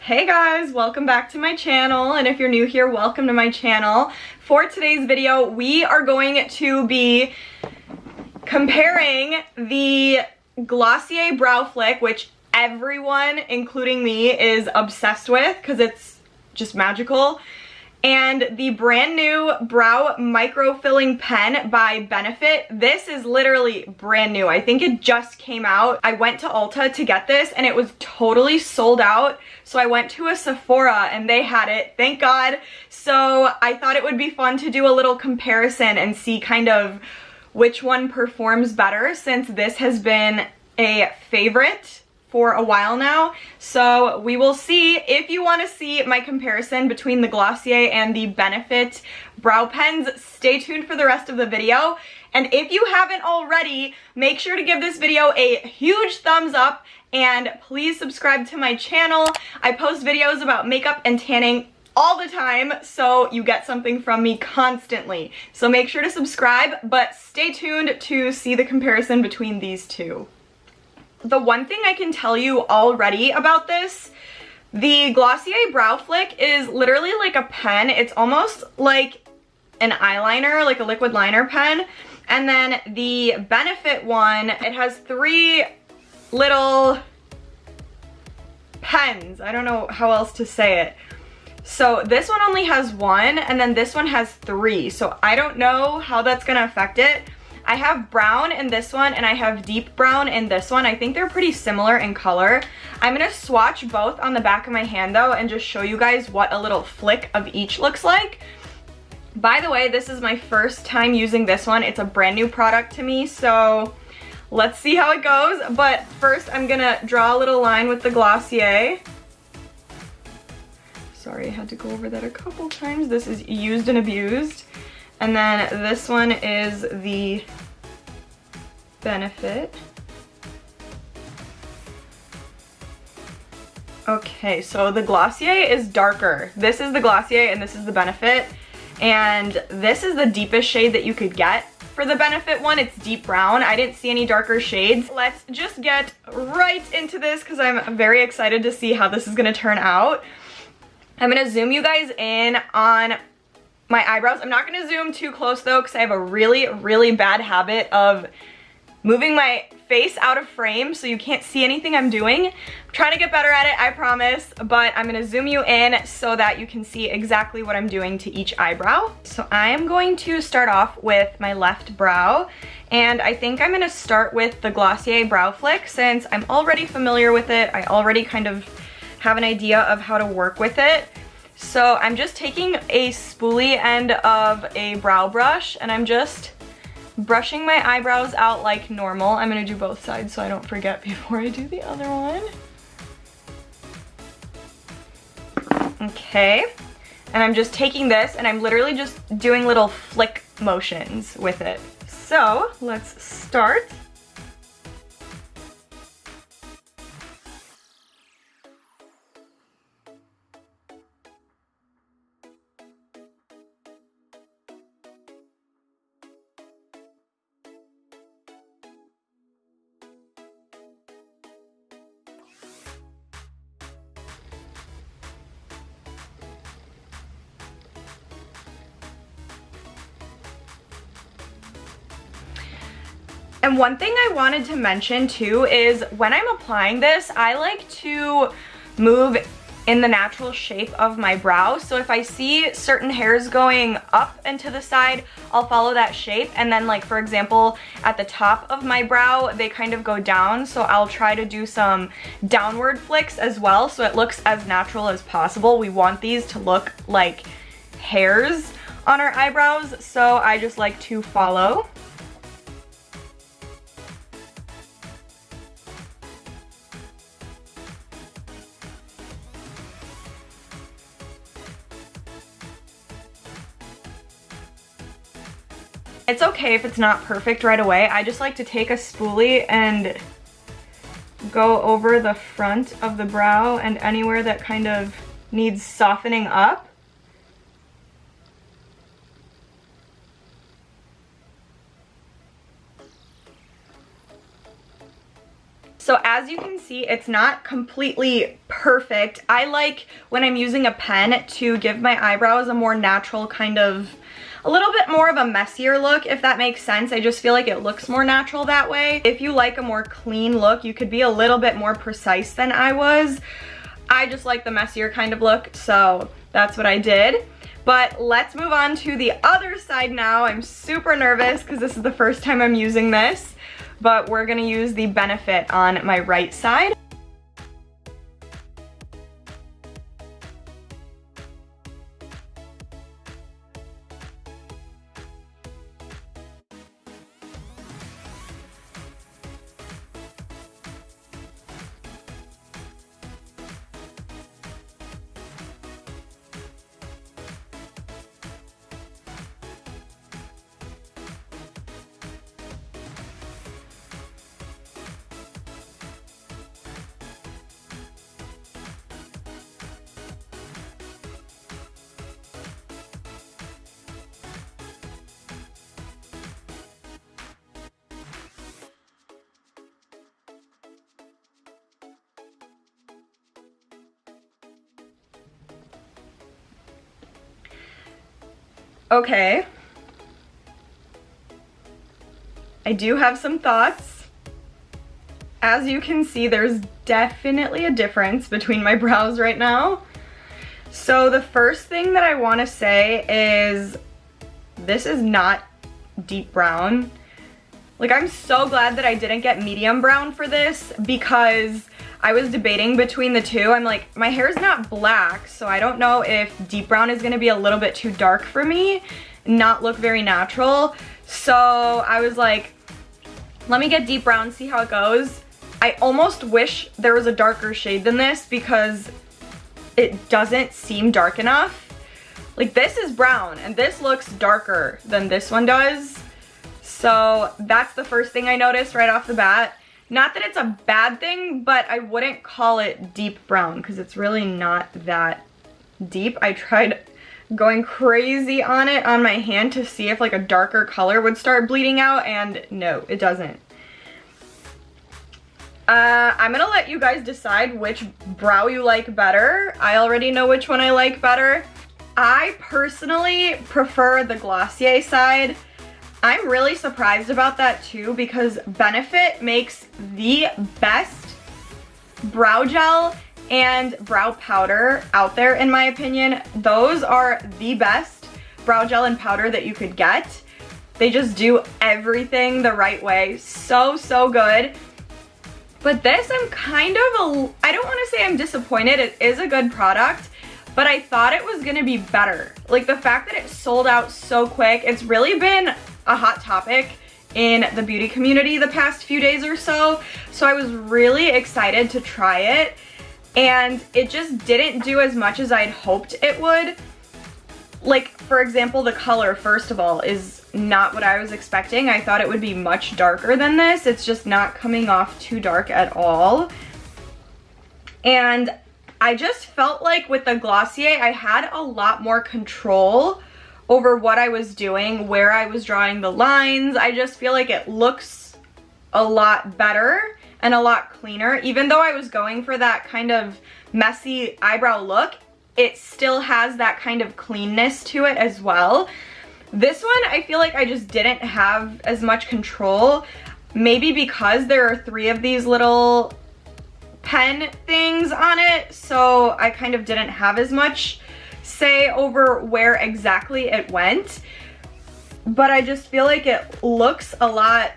Hey guys, welcome back to my channel, and if you're new here, welcome to my channel. For today's video, we are going to be comparing the Glossier Brow Flick, which everyone, including me, is obsessed with because it's just magical, and the brand new Brow Microfilling Pen by Benefit. This is literally brand new. I think it just came out. I went to Ulta to get this and it was totally sold out. So I went to a Sephora and they had it, thank God. So I thought it would be fun to do a little comparison and see kind of which one performs better, since this has been a favorite for a while now. So we will see. If you want to see my comparison between the Glossier and the Benefit brow pens, stay tuned for the rest of the video. And if you haven't already, make sure to give this video a huge thumbs up and please subscribe to my channel. I post videos about makeup and tanning all the time, so you get something from me constantly. So make sure to subscribe, but stay tuned to see the comparison between these two. The one thing I can tell you already about this, the Glossier Brow Flick is literally like a pen. It's almost like an eyeliner, like a liquid liner pen. And then the Benefit one, it has three little pens. I don't know how else to say it. So this one only has one, and then this one has three. So I don't know how that's gonna affect it. I have brown in this one and I have deep brown in this one. I think they're pretty similar in color. I'm gonna swatch both on the back of my hand though and just show you guys what a little flick of each looks like. By the way, this is my first time using this one. It's a brand new product to me, so let's see how it goes. But first I'm gonna draw a little line with the Glossier. Sorry, I had to go over that a couple times. This is used and abused. And then this one is the Benefit. Okay, so the Glossier is darker. This is the Glossier and this is the Benefit. And this is the deepest shade that you could get. For the Benefit one, it's deep brown. I didn't see any darker shades. Let's just get right into this because I'm very excited to see how this is gonna turn out. I'm gonna zoom you guys in on my eyebrows. I'm not gonna zoom too close though because I have a really bad habit of moving my face out of frame so you can't see anything I'm doing. I'm trying to get better at it, I promise, but I'm gonna zoom you in so that you can see exactly what I'm doing to each eyebrow. So I am going to start off with my left brow, and I think I'm gonna start with the Glossier Brow Flick since I'm already familiar with it. I already kind of have an idea of how to work with it. So I'm just taking a spoolie end of a brow brush and I'm just brushing my eyebrows out like normal. I'm gonna do both sides so I don't forget before I do the other one. Okay, and I'm just taking this and I'm literally just doing little flick motions with it. So let's start. And one thing I wanted to mention too is when I'm applying this, I like to move in the natural shape of my brow. So if I see certain hairs going up and to the side, I'll follow that shape. And then like, for example, at the top of my brow, they kind of go down. So I'll try to do some downward flicks as well so it looks as natural as possible. We want these to look like hairs on our eyebrows. So I just like to follow. It's okay if it's not perfect right away. I just like to take a spoolie and go over the front of the brow and anywhere that kind of needs softening up. So as you can see, it's not completely perfect. I like when I'm using a pen to give my eyebrows a more natural kind of, a little bit more of a messier look, if that makes sense. I just feel like it looks more natural that way. If you like a more clean look, you could be a little bit more precise than I was. I just like the messier kind of look, so that's what I did. But let's move on to the other side now. I'm super nervous because this is the first time I'm using this, but we're gonna use the Benefit on my right side. Okay. I do have some thoughts. As you can see, there's definitely a difference between my brows right now. So the first thing that I want to say is this is not deep brown. Like, I'm so glad that I didn't get medium brown for this because I was debating between the two. I'm like, my hair's not black, so I don't know if deep brown is gonna be a little bit too dark for me, not look very natural. So I was like, let me get deep brown, see how it goes. I almost wish there was a darker shade than this because it doesn't seem dark enough. Like, this is brown and this looks darker than this one does. So that's the first thing I noticed right off the bat. Not that it's a bad thing, but I wouldn't call it deep brown because it's really not that deep. I tried going crazy on it on my hand to see if like a darker color would start bleeding out, and no, it doesn't. I'm gonna let you guys decide which brow you like better. I already know which one I like better. I personally prefer the Glossier side. I'm really surprised about that too because Benefit makes the best brow gel and brow powder out there, in my opinion. Those are the best brow gel and powder that you could get. They just do everything the right way. So, so good. But this, I'm kind of I don't want to say I'm disappointed. It is a good product, but I thought it was gonna be better. Like, the fact that it sold out so quick, it's really been a hot topic in the beauty community the past few days or so. So I was really excited to try it, and it just didn't do as much as I'd hoped it would. Like, for example, the color, first of all, is not what I was expecting. I thought it would be much darker than this. It's just not coming off too dark at all. And I just felt like with the Glossier, I had a lot more control over what I was doing, where I was drawing the lines. I just feel like it looks a lot better and a lot cleaner. Even though I was going for that kind of messy eyebrow look, it still has that kind of cleanness to it as well. This one, I feel like I just didn't have as much control, maybe because there are 3 of these little pen things on it, so I kind of didn't have as much say over where exactly it went. But I just feel like it looks a lot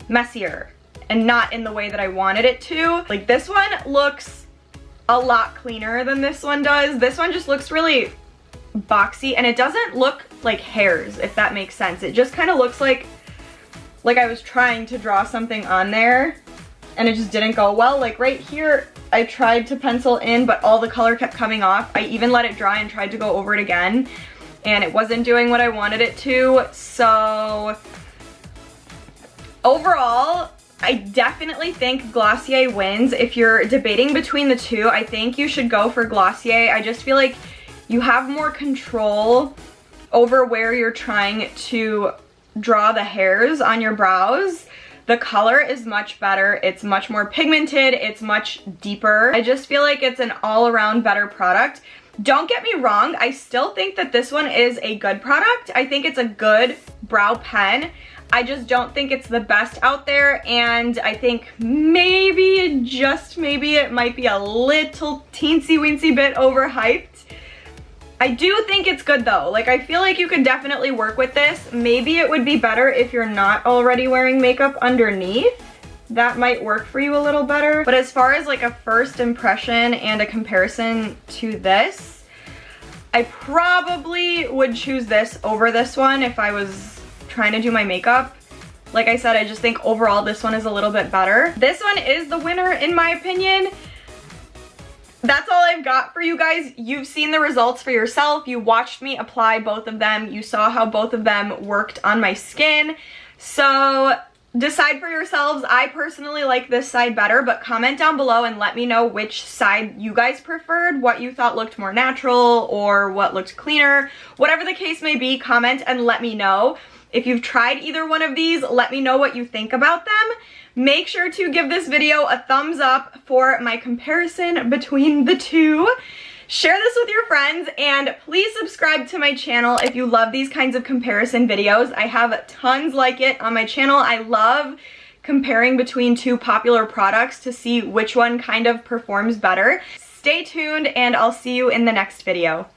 messier and not in the way that I wanted it to. Like, this one looks a lot cleaner than this one does. This one just looks really boxy, and it doesn't look like hairs, if that makes sense. It just kind of looks like I was trying to draw something on there and it just didn't go well. Like right here, I tried to pencil in, but all the color kept coming off. I even let it dry and tried to go over it again, and it wasn't doing what I wanted it to. So overall, I definitely think Glossier wins. If you're debating between the two, I think you should go for Glossier. I just feel like you have more control over where you're trying to draw the hairs on your brows. The The color is much better. It's much more pigmented. It's much deeper. I just feel like it's an all-around better product. Don't get me wrong, I still think that this one is a good product. I think it's a good brow pen. I just don't think it's the best out there, and I think maybe, just maybe, it might be a little teensy-weensy bit overhyped. I do think it's good though. Like, I feel like you could definitely work with this. Maybe it would be better if you're not already wearing makeup underneath. That might work for you a little better. But as far as like a first impression and a comparison to this, I probably would choose this over this one if I was trying to do my makeup. Like I said, I just think overall this one is a little bit better. This one is the winner in my opinion. That's all I've got for you guys. You've seen the results for yourself. You watched me apply both of them. You saw how both of them worked on my skin. So decide for yourselves. I personally like this side better, but comment down below and let me know which side you guys preferred, what you thought looked more natural or what looked cleaner. Whatever the case may be, comment and let me know. If you've tried either one of these, let me know what you think about them. Make sure to give this video a thumbs up for my comparison between the two. Share this with your friends, and please subscribe to my channel if you love these kinds of comparison videos. I have tons like it on my channel. I love comparing between two popular products to see which one kind of performs better. Stay tuned, and I'll see you in the next video.